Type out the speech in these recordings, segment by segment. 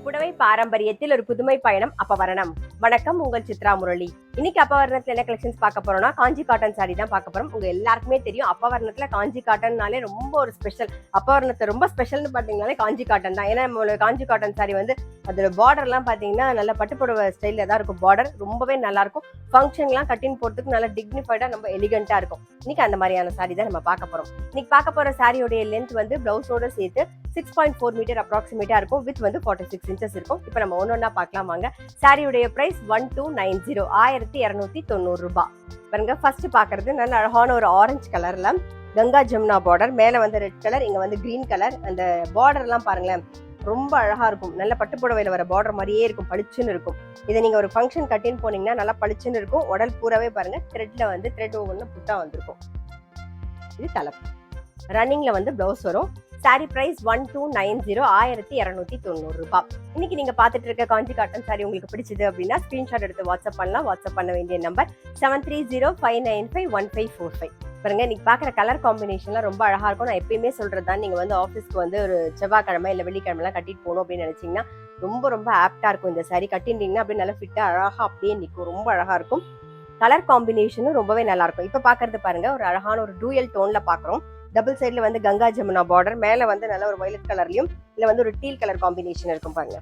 புடவை பாரம்பரியத்தில் ஒரு புதுமை பயணம் அப்பவரணம். வணக்கம், உங்கள் சித்ரா முரளி. இன்னைக்கு அப்பவரணத்துல என்ன கலெக்ஷன்ஸ் பார்க்க போறோம்னா, காஞ்சி காட்டன் சாரி தான் பார்க்க போறோம். உங்க எல்லாருக்குமே தெரியும், அப்பவரணத்துல காஞ்சி காட்டன்னாலே ரொம்ப ஒரு ஸ்பெஷல். அப்பவரணத்தை ரொம்ப ஸ்பெஷல்னு பாத்தீங்கன்னாலே காஞ்சி காட்டன் தான். ஏன்னா நம்மளோட காஞ்சி காட்டன் சாரி வந்து அதோட பார்டர் எல்லாம் பாத்தீங்கன்னா நல்ல பட்டுப்புடவை ஸ்டைல்ல தான் இருக்கும். பார்டர் ரொம்பவே நல்லா இருக்கும். ஃபங்க்ஷன்லாம் கட்டின் போறதுக்கு நல்லா டிக்னிஃபைடா ரொம்ப எலிகண்டா இருக்கும். இன்னைக்கு அந்த மாதிரியான சாரி தான் நம்ம பார்க்க போறோம். இன்னைக்கு பார்க்க போற சாரியோட லென்த் வந்து பிளவுஸோட சேர்த்து 6.4 மீட்டர் அப்ராக்சிமேட்டா இருக்கும். வித் வந்து 46 இன்ச்சஸ் இருக்கும். இப்போ நம்ம ஒன்னொன்னா பார்க்கலாம் வாங்க. சாரியுடைய பிரைஸ் 1290, 1290 ரூபாய். பாருங்க, ஃபர்ஸ்ட் பாக்குறது நல்ல அழகான ஒரு ஆரஞ்சு கலர்ல கங்கா ஜமுனா பார்டர், மேல வந்து ரெட் கலர், இங்க வந்து கிரீன் கலர். அந்த பார்டர் எல்லாம் பாருங்களேன், ரொம்ப அழகா இருக்கும். நல்ல பட்டுப்புடவையில வர பார்டர் மாதிரியே இருக்கும், பளிச்சுன்னு இருக்கும். இதை நீங்க ஒரு ஃபங்க்ஷன் கட்டின்னு போனீங்கன்னா நல்லா பளிச்சுன்னு இருக்கும். உடல் பூராவே பாருங்க த்ரெட்ல வந்து த்ரெட் ஒவ்வொன்று புட்டா வந்திருக்கும். இது தலைப்பு. ரன்னிங்ல வந்து பிளவுஸ் வரும். சாரி பிரைஸ் 1290, 1290 ரூபாய். இன்னைக்கு நீங்க பாத்துட்டு இருக்க காஞ்சி காட்டன் சாரி உங்களுக்கு பிடிச்சது அப்படின்னா ஸ்கிரீன்ஷாட் எடுத்து வாட்ஸ்அப் பண்ணலாம். வாட்ஸ்அப் பண்ண வேண்டிய நம்பர் 7305951545. பாருங்க, இன்னைக்கு பாக்குற கலர் காம்பினேஷன்லாம் ரொம்ப அழகா இருக்கும். நான் எப்பயுமே சொல்றதுதான், நீங்க வந்து ஆஃபீஸ்க்கு வந்து ஒரு செவ்வாய்க்கிழமை இல்ல வெள்ளிக்கிழமை எல்லாம் கட்டிட்டு போகணும் அப்படின்னு நினைச்சீங்கன்னா ரொம்ப ரொம்ப ஆப்டா இருக்கும். இந்த சாரி கட்டிட்டீங்கன்னா அப்படியே நல்லா ஃபிட்டா அழகா அப்படியே நிற்கும். ரொம்ப அழகா இருக்கும். கலர் காம்பினேஷனும் ரொம்பவே நல்லா இருக்கும். இப்ப பாக்குறது பாருங்க, ஒரு அழகான ஒரு டூயல் டோன்ல பாக்குறோம். டபுள் சைட்ல வந்து கங்கா ஜமுனா பார்டர், மேல வந்து நல்ல ஒரு வயலட் கலர்லயும் இல்ல வந்து ஒரு டீல் கலர் காம்பினேஷன் இருக்கும் பாருங்க.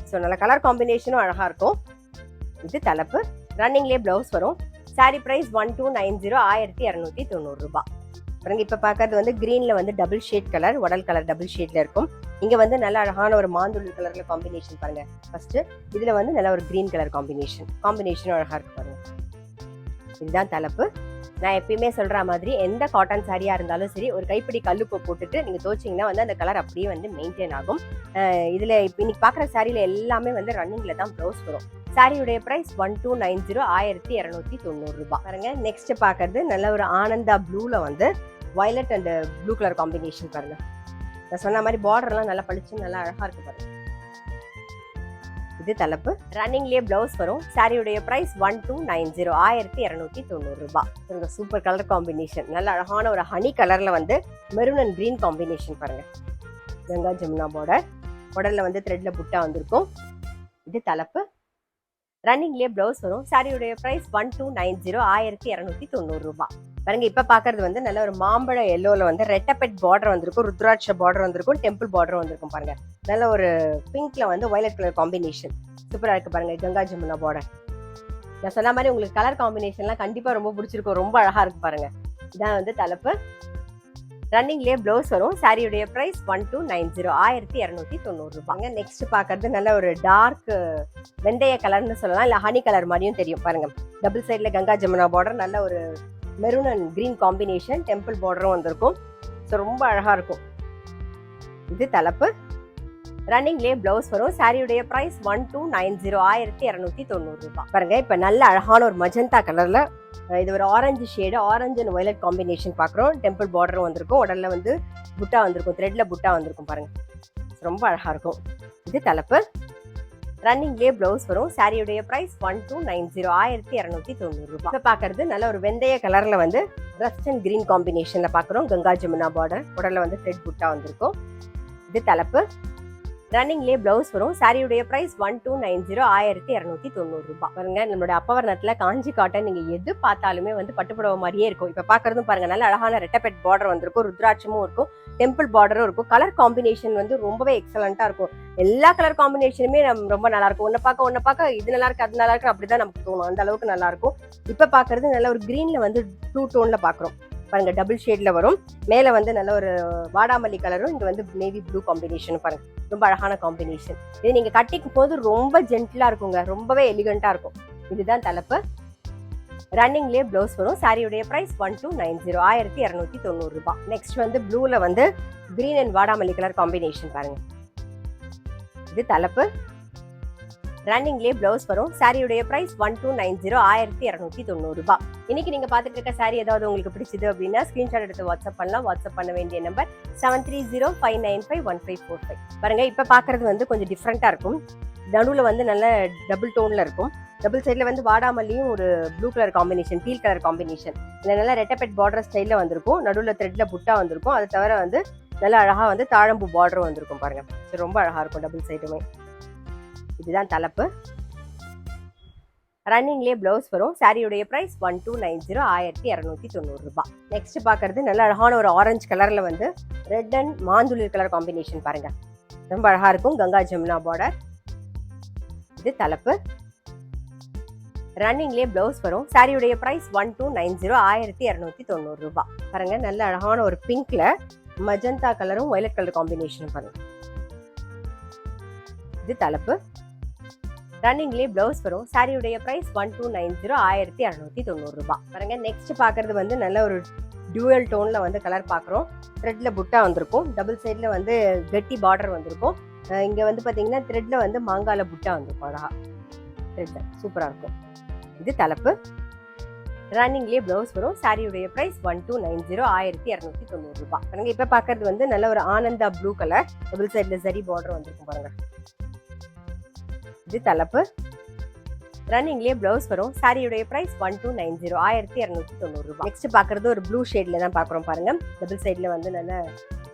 ஸோ நல்ல கலர் காம்பினேஷனும் அழகா இருக்கும். இது தலைப்பு. ரன்னிங்லேயே பிளவுஸ் வரும். சாரி பிரைஸ் 1290, 1290 ரூபாய். பாருங்க, இப்ப பாக்குறது வந்து கிரீன்ல வந்து டபுள் ஷேட் கலர், உடல் கலர் டபுள் ஷேட்ல இருக்கும். இங்க வந்து நல்ல அழகான ஒரு மாந்துளி கலர்ல காம்பினேஷன் பாருங்க. ஃபர்ஸ்ட் இதுல வந்து நல்ல ஒரு கிரீன் கலர் காம்பினேஷனும் அழகா இருக்கு பாருங்க. இதுதான் தலைப்பு. நான் எப்பயுமே சொல்ற மாதிரி எந்த காட்டன் சாரியா இருந்தாலும் சரி, ஒரு கைப்பிடி கல்லுப்பு போட்டுட்டு நீங்க துவைச்சிங்கன்னா வந்து அந்த கலர் அப்படியே வந்து மெயின்டைன் ஆகும். இதுல இன்னைக்கு பாக்குற சாரியில எல்லாமே வந்து ரன்னிங்ல தான் பிளவுஸ் வரும். சாரியுடைய பிரைஸ் 1290, 1290 ரூபாய். பாருங்க, நெக்ஸ்ட் பாக்குறது நல்ல ஒரு ஆனந்தா ப்ளூல வந்து violet and blue colour combination பாருங்க. நான் சொன்ன மாதிரி பார்டர் எல்லாம் நல்லா பளிச்சு நல்லா அழகா இருக்கு பாருங்க. இது தலைப்பு. ரன்னிங்லயே பிளவுஸ் வரும். சாரியுடைய பிரைஸ் 1290, 1290 ரூபாய். Super colour combination. நல்ல அழகான ஒரு ஹனி கலர்ல வந்து மெரூன் அண்ட் கிரீன் காம்பினேஷன் பாருங்க. கங்கா ஜமுனா பார்டர், உடல்ல வந்து த்ரெட்ல புட்டா வந்திருக்கும். இது தலைப்பு. ரன்னிங்லயே பிளவுஸ் வரும். சாரியுடைய பிரைஸ் 1290, 1290 ரூபாய். பாருங்க, இப்ப பாக்குறது வந்து நல்ல ஒரு மாம்பழ எல்லோல வந்து ரெட்டப்பெட் பார்டர் வந்திருக்கும், ருத்ராட்ச பார்டர் வந்திருக்கும், டெம்பிள் பார்டர் வந்திருக்கும் பாருங்க. நல்ல ஒரு பிங்க்ல வந்து வயலட் கலர் காம்பினேஷன் சூப்பரா இருக்கு பாருங்க. கங்கா ஜமுனா பார்டர். நான் சொன்ன மாதிரி உங்களுக்கு கலர் காம்பினேஷன்லாம் கண்டிப்பா ரொம்ப பிடிச்சிருக்கும். ரொம்ப அழகா இருக்கு பாருங்க. இதான் வந்து தலைப்பு. ரன்னிங்லயே பிளவுஸ் வரும். சாரியுடைய பிரைஸ் 1290, 1290 ரூபாய். நெக்ஸ்ட் பாக்குறது நல்ல ஒரு டார்க் வெந்தய கலர்னு சொல்லலாம், இல்ல ஹனி கலர் மாதிரியும் தெரியும் பாருங்க. டபுள் சைட்ல கங்கா ஜமுனா பார்டர், நல்ல ஒரு maroon and green combination, temple பார்டரும் வந்திருக்கும். ஸோ ரொம்ப அழகா இருக்கும். இது தலைப்பு. ரன்னிங்லேயே பிளவுஸ் வரும். சாரியுடைய பிரைஸ் 1290, 1290 ரூபாய். பாருங்க, இப்ப நல்ல அழகான ஒரு மஜந்தா கலர்ல இது ஒரு orange shade, orange and violet combination பாக்குறோம். டெம்பிள் பார்டரும் வந்திருக்கும். உடல்ல வந்து புட்டா வந்திருக்கும், த்ரெட்ல புட்டா வந்திருக்கும் பாருங்க. ரொம்ப அழகா இருக்கும். இது தலைப்பு. ரன்னிங்லேயே பிளவுஸ் வரும். சாரியுடைய பிரைஸ் 1290, 1290 ரூபாய். இப்ப பாக்குறது நல்ல ஒரு வெந்தய கலர்ல வந்து ரஸ்ட் அண்ட் கிரீன் காம்பினேஷன்ல பாக்குறோம். கங்கா ஜமுனா பார்டர், உடல்ல வந்து த்ரெட் புட்டா வந்திருக்கும். இது தலைப்பு. ரன்னிங்லேயே பிளவுஸ் வரும். சாரியுடைய பிரைஸ் 1290, 1290 ரூபாய். பாருங்க, நம்மளோட அப்பவரணத்துல காஞ்சி காட்டன் நீங்க எது பார்த்தாலுமே வந்து பட்டுப்புடவை மாதிரியே இருக்கும். இப்ப பாக்குறதும் பாருங்க, நல்ல அழகான ரெட்டப்பெட் பார்டர் வந்திருக்கும், ருத்ராட்சமும் இருக்கும், டெம்பிள் பார்டரும் இருக்கும். கலர் காம்பினேஷன் வந்து ரொம்பவே எக்ஸலண்டா இருக்கும். எல்லா கலர் காம்பினேஷனுமே ரொம்ப நல்லா இருக்கும். ஒன்ன பார்க்க இது நல்லா இருக்கு, அது நல்லா இருக்கு, அப்படிதான் நமக்கு தோணும். அந்த அளவுக்கு நல்லா இருக்கும். இப்ப பாக்குறது நல்ல ஒரு கிரீன்ல வந்து ப்ளூ டோன்ல பாக்குறோம் பாருங்க. டபுள் ஷேட்ல வரும். மேல வந்து நல்ல ஒரு வாடாமல்லி கலரும், இங்க வந்து நேவி ப்ளூ காம்பினேஷன் பாருங்க. ரொம்ப அழகான காம்பினேஷன். இது நீங்க கட்டிக்கும் போது ரொம்ப ஜென்டிலா இருக்குங்க, ரொம்பவே எலிகண்டா இருக்கும். இதுதான் தலைப்பு. ரன்னிங்லேயே பிளவுஸ் வரும். சாரியுடைய பிரைஸ் 1290, 1290 ரூபாய். நெக்ஸ்ட் வந்து ப்ளூல வந்து கிரீன் அண்ட் வாடாமல்லி கலர் காம்பினேஷன் பாருங்க. இது தலைப்பு. ரன்னிங்லேயே பிளவுஸ் வரும். சாரியுடைய பிரைஸ் 1290, 1290 ரூபாய். இன்னைக்கு நீங்க பாத்துட்டு இருக்க சாரி ஏதாவது உங்களுக்கு பிடிச்சது அப்படின்னா ஸ்கிரீன்ஷாட் எடுத்து வாட்ஸ்அப் பண்ணலாம். வாட்ஸ்அப் பண்ண வேண்டிய நம்பர் 7305951545. பாருங்க, இப்ப பாக்குறது வந்து கொஞ்சம் டிஃப்ரெண்டா இருக்கும். நடுவுல வந்து நல்ல டபுள் டோன்ல இருக்கும். டபுள் சைடில் வந்து வாடாமல்லியும் ஒரு blue colour combination, deal colour combination. இதில் நல்லா ரெட்டப்பெட் பார்டர் ஸ்டைலில் வந்திருக்கும். நடுவில் த்ரெட்டில் புட்டா வந்திருக்கும். அது தவிர வந்து நல்லா அழகாக வந்து தாழம்பூ பார்டரும் வந்திருக்கும் பாருங்கள். ஸோ ரொம்ப அழகாக இருக்கும் டபுள் சைடுமே. இதுதான் தலைப்பு. ரன்னிங்லேயே ப்ளவுஸ் வரும். சாரியுடைய ப்ரைஸ் 1290, 1290 ரூபாய். நெக்ஸ்ட் பார்க்கறது நல்ல அழகான ஒரு ஆரஞ்சு கலரில் வந்து ரெட் அண்ட் மாந்துளிர் கலர் காம்பினேஷன் பாருங்கள். ரொம்ப அழகாக இருக்கும். கங்கா ஜமுனா பார்டர். இது தலைப்பு. ரன்னிங்லேயே ப்ளவுஸ் வரும். சாரியுடைய ப்ரைஸ் 1290, 1290 ரூபாய். பாருங்க நல்ல அழகான ஒரு பிங்க்ல மஜந்தா கலரும் வயலட் கலர் காம்பினேஷன் பாருங்க. இது தலைப்பு. ரன்னிங்லேயே ப்ளவுஸ் வரும். சாரியுடைய ப்ரைஸ் 1290, 1290 ரூபாய். பாருங்க நெக்ஸ்ட் பார்க்கறது வந்து நல்ல ஒரு டியூவல் டோன்ல வந்து கலர் பார்க்குறோம். த்ரெட்ல புட்டா வந்திருக்கும். டபுள் சைட்ல வந்து கெட்டி பார்டர் வந்திருக்கும். இங்க வந்து பாத்தீங்கன்னா த்ரெட்ல வந்து மாங்கால புட்டா வந்திருக்கும். அழகா த்ரெட் சூப்பரா இருக்கும். இது தலைப்பு. ரன்னிங்லேயே ப்ளவுஸ் வரும். சாரியுடைய ப்ரைஸ் 1290, 1290 ரூபாய். பாருங்க இப்ப பாக்குறது வந்து நல்ல ஒரு ஆனந்தா ப்ளூ கலர். டபுள் சைட்ல சரி பார்டர் வந்திருக்கும் பாருங்க. இது தலைப்பு. ரன்னிங்லேயே ப்ளவுஸ் வரும். சாரியுடைய ப்ரைஸ் 1290, 1290 ரூபாய். நெக்ஸ்ட் பாக்குறது ஒரு ப்ளூ ஷேட்ல தான் பாக்குறோம் பாருங்க. டபுள் சைட்ல வந்து நல்ல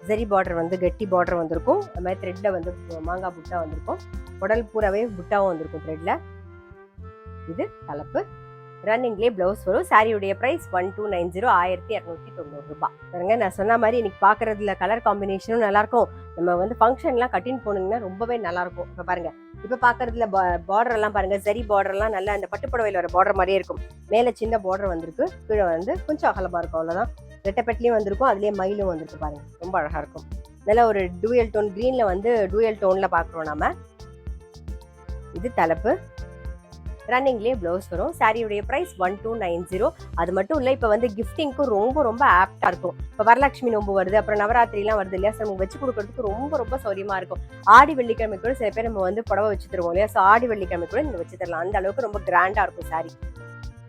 ஜரி பார்டர் வந்து கெட்டி பார்டர் வந்திருக்கும். அது மாதிரி த்ரெட்ல வந்து மாங்காய் புட்டா வந்திருக்கும். உடல் பூராவே புட்டாவும் வந்திருக்கும் த்ரெட்ல. இது தலைப்பு. ரன்னிங்லேயே ப்ளவுஸ் வரும். சாரியுடைய ப்ரைஸ் 1290, 1290 ரூபாய். பாருங்க நான் சொன்ன மாதிரி இன்னைக்கு பாக்குறதுல கலர் காம்பினேஷனும் நல்லா இருக்கும். நம்ம வந்து ஃபங்க்ஷன்லாம் கட்டின்னு போனீங்கன்னா ரொம்பவே நல்லா இருக்கும். இப்ப பாருங்க இப்ப பாக்குறதுல பார்டர் எல்லாம் பாருங்க. ஜரி பார்டர் எல்லாம் நல்லா அந்த பட்டுப்புடவையில வர பார்டர் மாதிரியே இருக்கும். மேல சின்ன பார்டர் வந்திருக்கு. கீழே வந்து கொஞ்சம் அகலமா இருக்கும். அவ்வளவுதான். ரெட்டப்பெட்லயும் வந்திருக்கும். அதுலயே மயிலும் வந்திருக்கு பாருங்க. ரொம்ப அழகா இருக்கும். நல்ல ஒரு டூயல் டோன் கிரீன்ல வந்து டூயல் டோன்ல பாக்குறோம் நாம. இது தலைப்பு. ரன்னிங்லேயே ப்ளவுஸ் வரும். சாரியுடைய ப்ரைஸ் 1290. அது மட்டும் இல்லை, இப்போ வந்து கிஃப்டிங்க்கும் ரொம்ப ரொம்ப ஆப்டாக இருக்கும். இப்போ வரலட்சுமி நோம்பு வருது, அப்புறம் நவராத்திரிலாம் வருது இல்லையா? ஸோ நமக்கு வச்சு கொடுக்கறதுக்கு ரொம்ப ரொம்ப சௌரியமாக இருக்கும். ஆடி வெள்ளிக்கிழமை கூட சில பேர் நம்ம வந்து புடவை வச்சு தருவோம் இல்லையா? ஸோ ஆடி வெள்ளிக்கிழமை கூட நீங்கள் வச்சு தரலாம். அந்த அளவுக்கு ரொம்ப கிராண்டாக இருக்கும் சாரி.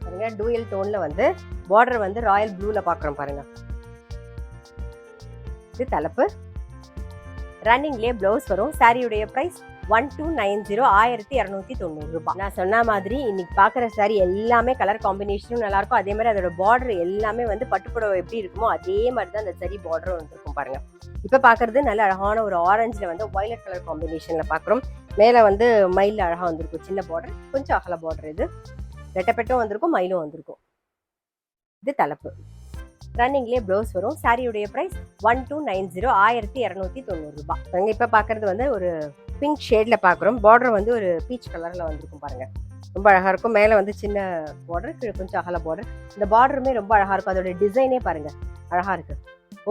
பாருங்க டூயல் டோனில் வந்து பார்டர் வந்து ராயல் ப்ளூவில் பார்க்குறோம் பாருங்க. இது தலைப்பு. ரன்னிங்லேயே ப்ளவுஸ் வரும். சாரியுடைய ப்ரைஸ் 1290, 1290 ரூபாய். நான் சொன்ன மாதிரி இன்னைக்கு பாக்குற சாரி எல்லாமே கலர் காம்பினேஷனும் நல்லா இருக்கும். அதே மாதிரி அதோட பார்டர் எல்லாமே வந்து பட்டுப்புடவை எப்படி இருக்குமோ அதே மாதிரி தான் அந்த சரி பார்டர் வந்துருக்கும் பாருங்க. இப்ப பாக்குறது நல்ல அழகான ஒரு ஆரஞ்சுல வந்து வயலட் கலர் காம்பினேஷன்ல பாக்குறோம். மேல வந்து மயில் அழகா வந்திருக்கும். சின்ன பார்டர், கொஞ்சம் அகல பார்டர். இது ரெட்டப்பெட்டும் வந்திருக்கும், மயிலும் வந்திருக்கும். இது தலைப்பு. ரன்னிங்லேயே ப்ளவுஸ் வரும். சாரியுடைய ப்ரைஸ் 1290, 1290 ரூபாய். இப்ப பாக்குறது வந்து ஒரு பிங்க் ஷேட்ல பாக்குறோம். பார்டர் வந்து ஒரு பீச் கலர்ல வந்திருக்கும் பாருங்க. ரொம்ப அழகா இருக்கும். மேல வந்து சின்ன பார்டர், கீழே கொஞ்சம் அகல பார்டர். இந்த பார்டருமே ரொம்ப அழகா இருக்கும். அதோட டிசைனே பாருங்க அழகா இருக்கு.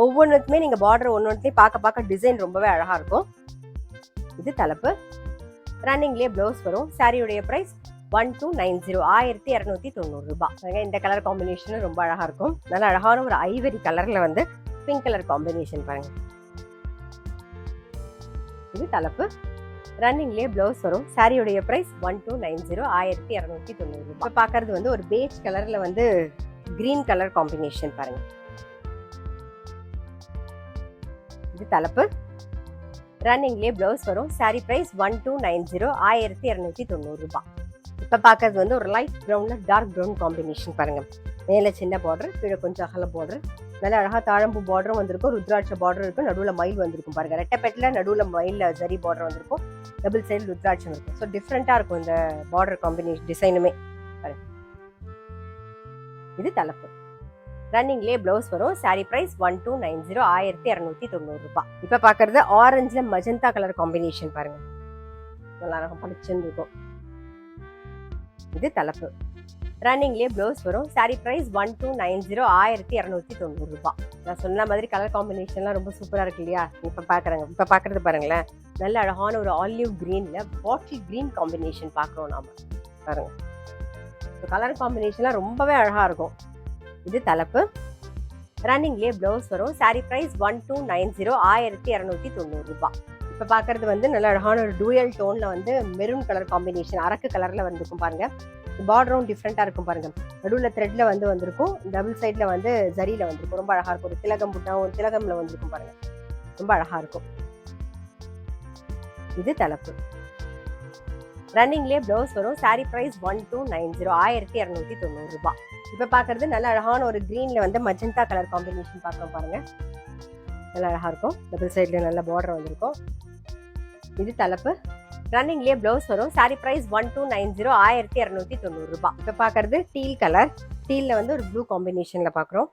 ஒவ்வொன்றுக்குமே நீங்க பார்டர் ஒன்னொன்னுலயும் பார்க்க டிசைன் ரொம்பவே அழகா இருக்கும். இது தலைப்பு. ரன்னிங்லேயே ப்ளவுஸ் வரும். சாரியுடைய ப்ரைஸ் 1290, 1290 ரூபாய். இந்த கலர் காம்பினேஷனும் ரொம்ப அழகா இருக்கும். நல்ல அழகான ஒரு ஐவரி கலர்ல வந்து பிங்க் கலர் காம்பினேஷன் பாருங்க. இது தலைப்பு. ரன்னிங்லேயே ப்ளவுஸ் வரும். சாரியுடைய ப்ரைஸ் 1290, 1290 ரூபாய். இப்போ பார்க்கறது வந்து ஒரு பேஜ் கலர்ல வந்து கிரீன் கலர் காம்பினேஷன் பாருங்க. இது தலைப்பு. ரன்னிங்லேயே ப்ளவுஸ் வரும். சாரி ப்ரைஸ் 1290, 1290 ரூபாய். இப்போ பார்க்கறது வந்து ஒரு லைட் ப்ரௌன்ல டார்க் ப்ரௌன் காம்பினேஷன் பாருங்க. மேலே சின்ன பார்டர், கீழே கொஞ்சம் அகல பார்டர். நல்ல அழகா தாழம்பூ பார்டரும் வந்திருக்கும். ருத்ராட்ச பார்டர் இருக்கும். நடுவில் மயில் வந்திருக்கும் பாருங்க. ரெட்டப்பெட்டில் நடுவில் மயில் ஜரி பார்டர் வந்திருக்கும். டபுள் சைடு ருத்ராட்சம் இருக்கும். ஸோ டிஃப்ரெண்டா இருக்கும் இந்த பார்டர் காம்பினேஷன் டிசைனுமே பாருங்க. இது தலைப்பு. ரன்னிங்லேயே ப்ளவுஸ் வரும். சாரி ப்ரைஸ் 1290, 1290 ரூபாய். இப்போ பார்க்கறது ஆரஞ்சுல மஜந்தா கலர் காம்பினேஷன் பாருங்க. நல்லா இருக்கும், பளிச்சுன்னு இருக்கும். இது தலைப்பு. ரன்னிங்லேயே ப்ளவுஸ் வரும். சாரி ப்ரைஸ் 1290, 1290 ரூபாய். நான் சொன்ன மாதிரி கலர் காம்பினேஷன்லாம் ரொம்ப சூப்பராக இருக்கு இல்லையா? இப்போ பார்க்குறது பாருங்களேன். நல்ல அழகான ஒரு ஆலிவ் கிரீன்ல பாட்டில் கிரீன் காம்பினேஷன் பார்க்குறோம் நாம பாருங்க. கலர் காம்பினேஷன்லாம் ரொம்பவே அழகா இருக்கும். இது தலைப்பு. ரன்னிங்லேயே ப்ளவுஸ் வரும். சாரி ப்ரைஸ் 1290, 1290 ரூபாய். இப்போ பார்க்கறது வந்து நல்ல அழகான ஒரு டூயல் டோன்ல வந்து மெரூன் கலர் காம்பினேஷன் அரக்கு கலர்ல வந்துருக்கும் பாருங்க. பார்டரும் டிஃப்ரெண்டா இருக்கும் பாருங்க. நடுவில் த்ரெட்ல வந்து வந்திருக்கும். டபுள் சைட்ல வந்து ஜரியில வந்திருக்கும். ரொம்ப அழகா இருக்கும். ஒரு திலகம் புட்டாவும் ஒரு திலகம்ல வந்திருக்கும் பாருங்க. ரொம்ப அழகா இருக்கும். இது தலைப்பு. ரன்னிங்லேயே ப்ளவுஸ் வரும். சாரீ ப்ரைஸ் 1290, 1290 ரூபாய். இப்போ பார்க்குறது நல்ல அழகான ஒரு க்ரீனில் வந்து மஜந்தா கலர் காம்பினேஷன் பார்க்குறோம் பாருங்கள். நல்லா அழகாக இருக்கும். டபுள் சைடில் நல்ல பார்டர் வந்திருக்கும். இது தலைப்பு. ரன்னிங்லேயே ப்ளவுஸ் வரும். சாரீ ப்ரைஸ் 1290, 1290 ரூபாய். இப்போ பார்க்குறது டீல் கலர். டீலில் வந்து ஒரு ப்ளூ காம்பினேஷனில் பார்க்குறோம்.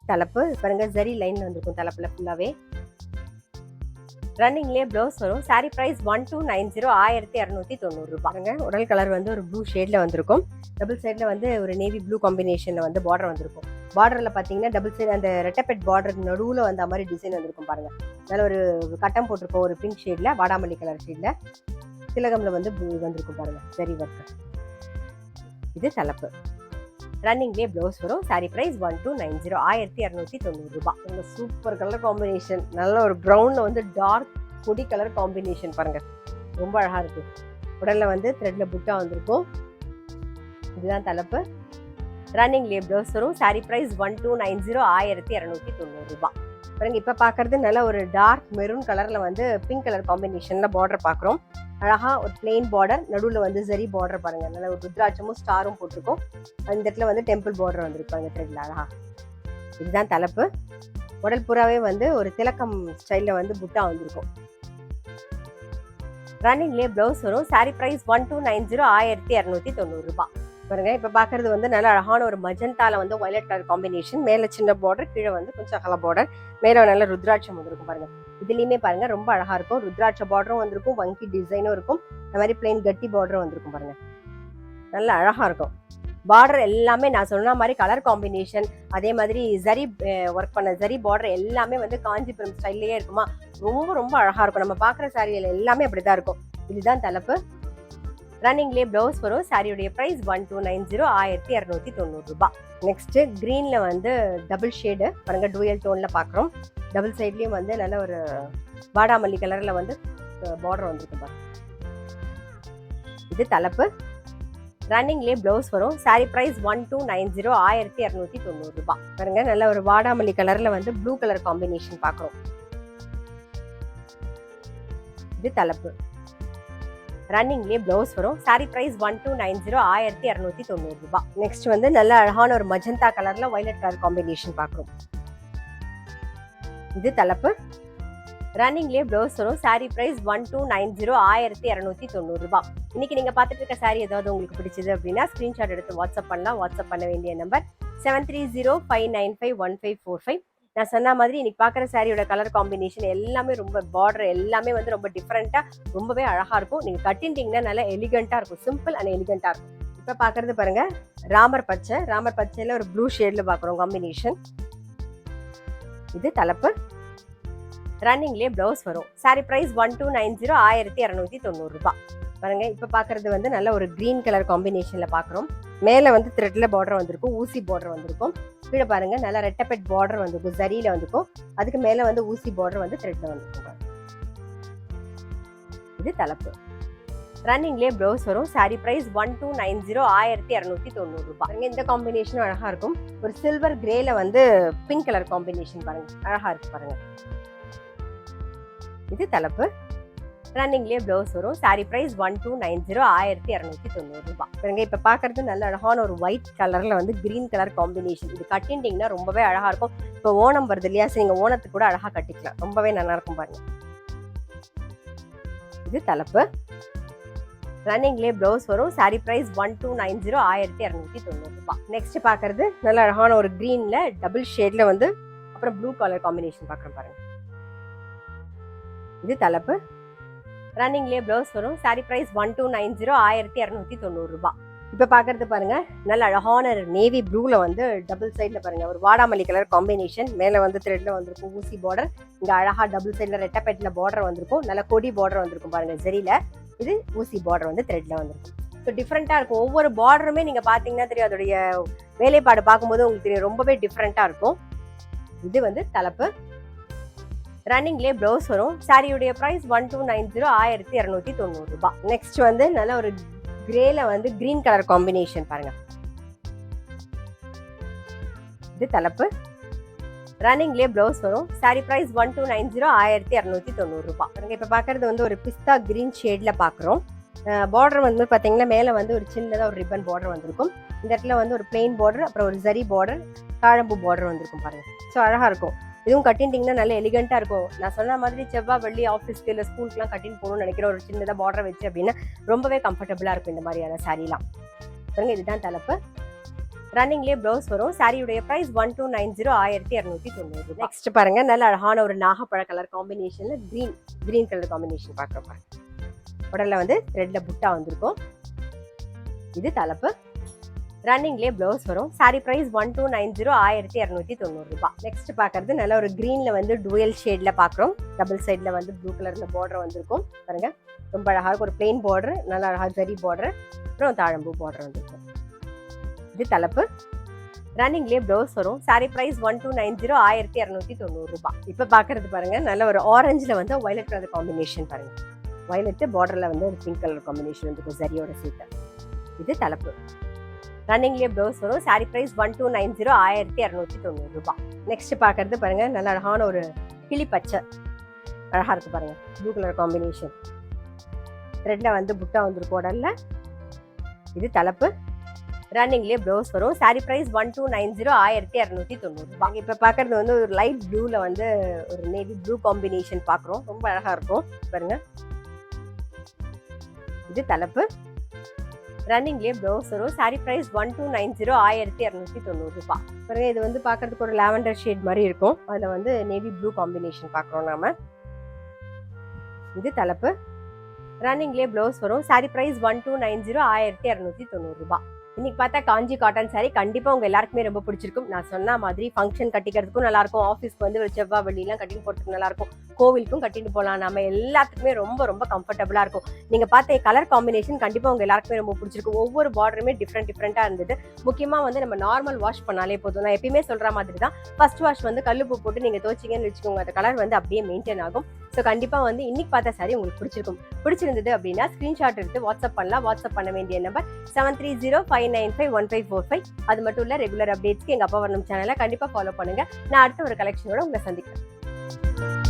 தலைப்பு பாருங்கள், ஜரி லைனில் வந்திருக்கும் தலைப்பில் ஃபுல்லாகவே. ரன்னிங்லேயே ப்ளவுஸ் வரும். சாரீ ப்ரைஸ் 1290, 1290 ரூபாய்ங்க. உடல் கலர் வந்து ஒரு ப்ளூ ஷேடில் வந்திருக்கும். டபுள் சைடில் வந்து ஒரு நேவி ப்ளூ காம்பினேஷனில் வந்து பார்டர் வந்திருக்கும். பார்டரில் பார்த்தீங்கன்னா டபுள் சைடு அந்த ரெட்டப்பெட் பார்டர் நடுவில் வந்து மாதிரி டிசைன் வந்திருக்கும் பாருங்கள். நல்ல ஒரு கட்டம் போட்டிருக்கோம் ஒரு பிங்க் ஷேடில், வாடாமல்லி கலர் ஷேடில். திலகமில் வந்து வந்திருக்கும் பாருங்கள் ஜரி ஒர்க்கு. இது தலைப்பு. ரன்னிங்லேயே ப்ளவுஸ் வரும். சாரீ ப்ரைஸ் 1290, 1290 ரூபாய். இந்த சூப்பர் கலர் காம்பினேஷன். நல்ல ஒரு ப்ரௌனில் வந்து டார்க் கொடி கலர் காம்பினேஷன் பாருங்கள், ரொம்ப அழகாக இருக்குது. உடலில் வந்து த்ரெட்டில் புட்டா வந்திருக்கும். இதுதான் தலைப்பு. ரன்னிங்லேயே ப்ளவுஸ் வரும். சாரீ ப்ரைஸ் 1290, 1290 ரூபாய். பாருங்க, இப்போ பார்க்குறது நல்ல ஒரு டார்க் மெரூன் கலரில் வந்து பிங்க் கலர் காம்பினேஷனில் பார்டர் பார்க்குறோம். அழகாக ஒரு பிளெயின் பார்டர், நடுவில் வந்து சரி பார்டர் பாருங்கள். நல்ல ஒரு ருத்ராட்சமும் ஸ்டாரும் போட்டிருக்கோம். அந்த இடத்துல வந்து டெம்பிள் பார்டர் வந்துருப்பாங்க த்ரெட்டில் அழகாக. இதுதான் தலைப்பு. உடல் பூராவே வந்து ஒரு திலக்கம் ஸ்டைலில் வந்து புட்டா வந்திருக்கும். ரன்னிங்லேயே ப்ளவுஸ் வரும். சாரீ ப்ரைஸ் 1290, 1290 ரூபாய். பாருங்க, இப்போ பார்க்குறது வந்து நல்ல அழகான ஒரு மஜந்தால வந்து வயலட் கலர் காம்பினேஷன். மேலே சின்ன பார்டர், கீழே வந்து கொஞ்சம் அகல பார்டர், மேலே நல்ல ருத்ராட்சம் வந்திருக்கும் பாருங்க. இதுலேயுமே பாருங்க ரொம்ப அழகா இருக்கும். ருத்ராட்ச பார்டரும் வந்திருக்கும், வங்கி டிசைனும் இருக்கும். இந்த மாதிரி பிளைன் கட்டி பார்டரும் வந்திருக்கும் பாருங்க. நல்ல அழகா இருக்கும். பார்டர் எல்லாமே நான் சொன்ன மாதிரி கலர் காம்பினேஷன், அதே மாதிரி ஜரி ஒர்க் பண்ண ஜரி பார்டர் எல்லாமே வந்து காஞ்சிபுரம் ஸ்டைல்லையே இருக்குமா, ரொம்ப ரொம்ப அழகா இருக்கும். நம்ம பார்க்குற சாரியில் எல்லாமே அப்படிதான் இருக்கும். இதுதான் தலைப்பு. ரன்னிங்லேயே ப்ளவுஸ் வரும். சாரியுடைய ப்ரைஸ் 1290, 1290 ரூபாய். நெக்ஸ்ட் கிரீன்ல வந்து டபுள் ஷேடு பாருங்க, டூயல் டோன்ல பார்க்குறோம். டபுள் சைட்லயும் வந்து நல்ல ஒரு வாடாமல்லி கலர்ல வந்து பார்டர் வந்துருக்கு பாருங்க. இது தலைப்பு. ரன்னிங்லேயே ப்ளவுஸ் வரும். சாரீ ப்ரைஸ் 1290, 1290 ரூபாய். பாருங்க, நல்ல ஒரு வாடாமல்லி கலர்ல வந்து ப்ளூ கலர் காம்பினேஷன் பார்க்குறோம். இது தலைப்பு. ரன்னிங்லேயே ப்ளவுஸ் வரும். சாரீ ப்ரைஸ் 1290, 1290 ரூபாய். நெக்ஸ்ட் வந்து நல்ல அழகான ஒரு மஜந்தா கலர்ல வயலட் கலர் காம்பினேஷன் பார்க்குறோம். இது தலைப்பு. ரன்னிங்லேயே ப்ளவுஸ் வரும். சாரீ ப்ரைஸ் 1290, 1290 ரூபாய். இன்னைக்கு நீங்க பார்த்துட்டு இருக்க சாரீ ஏதாவது உங்களுக்கு பிடிச்சது அப்படின்னா ஸ்கிரீன்ஷாட் எடுத்து வாட்ஸ்அப் பண்ணலாம். வாட்ஸ்அப் பண்ண வேண்டிய நம்பர் 7305951545. நான் சொன்ன மாதிரி இன்னைக்கு பார்க்குற சாரியோட கலர் காம்பினேஷன் எல்லாமே ரொம்ப பார்டர் எல்லாமே வந்து ரொம்ப டிஃப்ரெண்ட்டாக ரொம்பவே அழகாக இருக்கும். நீங்கள் கட்டின்ட்டிங்கன்னா நல்லா எலிகண்ட்டாக இருக்கும். சிம்பிள் அண்ட் எலிகண்ட்டாக இருக்கும். இப்போ பார்க்குறது பாருங்க, ராமர் பச்சை. ராமர் பச்சையில் ஒரு ப்ளூ ஷேடில் பார்க்குறோம் காம்பினேஷன். இது தலைப்பு. ரன்னிங்லேயே ப்ளவுஸ் வரும். சாரீ ப்ரைஸ் 1290, 1290 ரூபாய். பாருங்க, இப்போ பார்க்குறது வந்து நல்ல ஒரு க்ரீன் கலர் காம்பினேஷனில் பார்க்குறோம். மேலே வந்து த்ரெட்டில் பார்டர் வந்திருக்கும், ஊசி பார்டர் வந்திருக்கும். கீழே பாருங்க நல்லா ரெட்டப்பெட் பார்டர் வந்திருக்கும், ஜரியில வந்துக்கும். அதுக்கு மேலே வந்து ஊசி பார்டர் வந்து த்ரெட்ல வந்திருக்கும். இது தலைப்பு. ரன்னிங்லேயே ப்ளவுஸ் வரும். சாரீ ப்ரைஸ் 1290, 1290 ரூபாய். இந்த காம்பினேஷனும் அழகா இருக்கும். ஒரு சில்வர் கிரேல வந்து பிங்க் கலர் காம்பினேஷன் பாருங்க, அழகா இருக்கு பாருங்க. இது தலைப்பு. ரன்னிங்லேயே ப்ளவுஸ் வரும். சாரீ ப்ரைஸ் 1290, 1290 ரூபாய். பாருங்க, இப்போ பார்க்கறது நல்ல அழகான ஒரு ஒயிட் கலர்ல வந்து கிரீன் கலர் காம்பினேஷன். இது கட்டிட்டீங்கன்னா ரொம்பவே அழகா இருக்கும். இப்போ ஓணம் வருது இல்லையா, நீங்க ஓணத்துக்கு கூட அழகா கட்டிக்கலாம், ரொம்பவே நல்லா இருக்கும் பாருங்க. இது தலைப்பு. ரன்னிங்லேயே ப்ளவுஸ் வரும். சாரீ ப்ரைஸ் 1290, 1290 ரூபாய். நெக்ஸ்ட் பார்க்கறது நல்ல அழகான ஒரு கிரீன்ல டபுள் ஷேட்ல வந்து அப்புறம் ப்ளூ கலர் காம்பினேஷன் பார்க்குறேன் பாருங்க. இது தலைப்பு. ரன்னிங்லேயே ப்ளவுஸ் வரும். சாரீ ப்ரைஸ் 1290, 1290 ரூபாய். இப்போ பார்க்கறது பாருங்க, நல்ல அழகான நேவி ப்ளூல வந்து டபுள் சைடில் பாருங்க ஒரு வாடாமல்லி கலர் காம்பினேஷன். மேலே வந்து த்ரெட்ல வந்திருக்கும் ஊசி பார்டர். இங்கே அழகா டபுள் சைடில் ரெட்டப்பெட்டில் பார்டர் வந்திருக்கும். நல்ல கொடி பார்டர் வந்திருக்கும் பாருங்க ஜரியில. இது ஊசி பார்டர் வந்து த்ரெட்ல வந்திருக்கும். ஸோ டிஃப்ரெண்ட்டாக இருக்கும். ஒவ்வொரு பார்டருமே நீங்கள் பார்த்தீங்கன்னா தெரியும், அதோடைய வேலைப்பாடு பார்க்கும்போது உங்களுக்கு தெரியும், ரொம்பவே டிஃப்ரெண்ட்டாக இருக்கும். இது வந்து தலைப்பு. ரன்னிங்லேயே ப்ளவுஸ் வரும். சாரியுடைய ப்ரைஸ் 1290, 1290 ரூபாய். நெக்ஸ்ட் வந்து நல்ல ஒரு கிரேல வந்து கிரீன் கலர் காம்பினேஷன் பாருங்க. இது தலைப்பு. ரன்னிங்லேயே ப்ளவுஸ் வரும். சாரி ப்ரைஸ் 1290, 1290 ரூபாய். இப்போ பார்க்கறது வந்து ஒரு பிஸ்தா கிரீன் ஷேட்ல பார்க்குறோம். பார்டர் வந்து பார்த்தீங்கன்னா மேலே வந்து ஒரு சின்னதாக ஒரு ரிப்பன் பார்டர் வந்திருக்கும். இந்த இடத்துல வந்து ஒரு பிளெயின் பார்டர், அப்புறம் ஒரு ஜரி பார்டர், தாழம்பூ பார்டர் வந்திருக்கும் பாருங்கள். ஸோ அழகாக இருக்கும். இதுவும் கட்டிட்டிங்கன்னா நல்ல எலிகெண்ட்டாக இருக்கும். நான் சொன்ன மாதிரி செவ்வாய் வெள்ளி ஆஃபீஸ்க்கு இல்லை ஸ்கூலுக்குலாம் கட்டின்னு போகணும்னு நினைக்கிற ஒரு சின்னதாக பார்டர் வச்சு அப்படின்னா ரொம்பவே கம்ஃபர்டபுளாக இருக்கும் இந்த மாதிரியான சாரீலாம். பாருங்க, இதுதான் தலைப்பு. ரன்னிங்லேயே ப்ளவுஸ் வரும். சாரியுடைய ப்ரைஸ் 1290, 1290. நெக்ஸ்ட் பாருங்க, நல்ல அழகான ஒரு நாகப்பழ கலர் காம்பினேஷன்ல கிரீன் கலர் காம்பினேஷன் பார்க்குறோம் பாருங்க. உடல்ல வந்து ரெட்ல புட்டா வந்திருக்கும். இது தலைப்பு. ரன்னிங்லேயே ப்ளவுஸ் வரும். சாரி ப்ரைஸ் 1290, 1290. நெக்ஸ்ட் பார்க்கறது நல்ல ஒரு கிரீன்ல வந்து டுவல் ஷேட்ல பார்க்குறோம். டபுள் சைட்ல வந்து ப்ளூ கலர்ல பார்டர் வந்திருக்கும் பாருங்க. ரொம்ப அழகாக ஒரு பிளெயின் பார்டர், நல்ல அழகாக ஜரி பார்டர், அப்புறம் தாழம்பூ பார்டர் வந்திருக்கும். இது தலைப்பு. ரன்னிங்லேயே ப்ளவுஸ் வரும். சாரி ப்ரைஸ் 1290, 1290. இப்போ பார்க்கறது பாருங்க, நல்ல ஒரு ஆரஞ்சில் வந்து வயலட் கலர் காம்பினேஷன் பாருங்க. வயலட்டு பார்டரில் வந்து ஒரு பிங்க் கலர் காம்பினேஷன் வந்துருக்கும் சரியோட சேர்த்து. இது தலைப்பு. ரன்னிங்லேயே ப்ளவுஸ் வரும். சாரி ப்ரைஸ் 1290, 1290. நெக்ஸ்ட் பார்க்கறது பாருங்க, நல்ல அழகான ஒரு கிளி பச்சை அழகா இருக்கு பாருங்க. ப்ளூ கலர் காம்பினேஷன், ரெட்ல வந்து புட்டா வந்திருக்கும் உடல்ல. இது தலைப்பு. ரன்னிங்லேயே ப்ளவுஸ் வரும். சாரி ப்ரைஸ் 1290, 1290. இப்போ பார்க்கறது வந்து ஒரு லைட் ப்ளூவில் வந்து ஒரு நேவி ப்ளூ காம்பினேஷன் பார்க்குறோம். ரொம்ப அழகாக இருக்கும் பாருங்க. இது தலைப்பு. ரன்னிங்லேயே ப்ளவுஸ் வரும். சாரி ப்ரைஸ் 1290, 1290. பாருங்க, இது வந்து பார்க்கறதுக்கு ஒரு லாவெண்டர் ஷேட் மாதிரி இருக்கும். அதில் வந்து நேவி ப்ளூ காம்பினேஷன் பார்க்குறோம் நாம. இது தலைப்பு. ரன்னிங்லேயே ப்ளவுஸ் வரும். சாரி ப்ரைஸ் 1290, 1290. இன்னைக்கு பார்த்தா காஞ்சி காட்டன் சாரி கண்டிப்பாக உங்கள் எல்லாருக்குமே ரொம்ப பிடிச்சிருக்கும். நான் சொன்ன மாதிரி ஃபங்க்ஷன் கட்டிக்கிறதுக்கும் நல்லாயிருக்கும், ஆஃபீஸ்க்கு வந்து ஒரு செவ்வாய் வெள்ளிலாம் கட்டின்னு போகிறதுக்கு நல்லாயிருக்கும், கோவிலுக்கும் கட்டிட்டு போகலாம். நம்ம எல்லாத்துக்குமே ரொம்ப ரொம்ப கம்ஃபர்டபுளாக இருக்கும். நீங்கள் பார்த்த கலர் காம்பினேஷன் கண்டிப்பாக உங்கள் எல்லாருக்குமே ரொம்ப பிடிச்சிருக்கும். ஒவ்வொரு பார்டருமே டிஃப்ரெண்ட்டாக இருந்தது. முக்கியமாக வந்து நம்ம நார்மல் வாஷ் பண்ணாலே போதும். நான் எப்பயுமே சொல்கிற மாதிரி தான், ஃபர்ஸ்ட் வாஷ் வந்து கல்லுப்பு போட்டு நீங்கள் துவச்சிங்கன்னு வச்சுக்கோங்க, அந்த கலர் வந்து அப்படியே மெயின்டைன் ஆகும். ஸோ கண்டிப்பாக வந்து இன்னைக்கு பார்த்த சாரி உங்களுக்கு பிடிச்சிருந்தது அப்படின்னா ஸ்க்ரீன்ஷாட் எடுத்து வாட்ஸ்அப் பண்ணலாம். வாட்ஸ்அப் பண்ண வேண்டிய நம்பர் 7305951545. அது மட்டும் இல்லை, ரெகுலர் அப்டேட்ஸ்க்கு எங்கள் அப்பா வர்ணம் சேனலை கண்டிப்பாக ஃபாலோ பண்ணுங்கள். நான் அடுத்த ஒரு கலெக்ஷனோட உங்களை சந்திக்கிறேன்.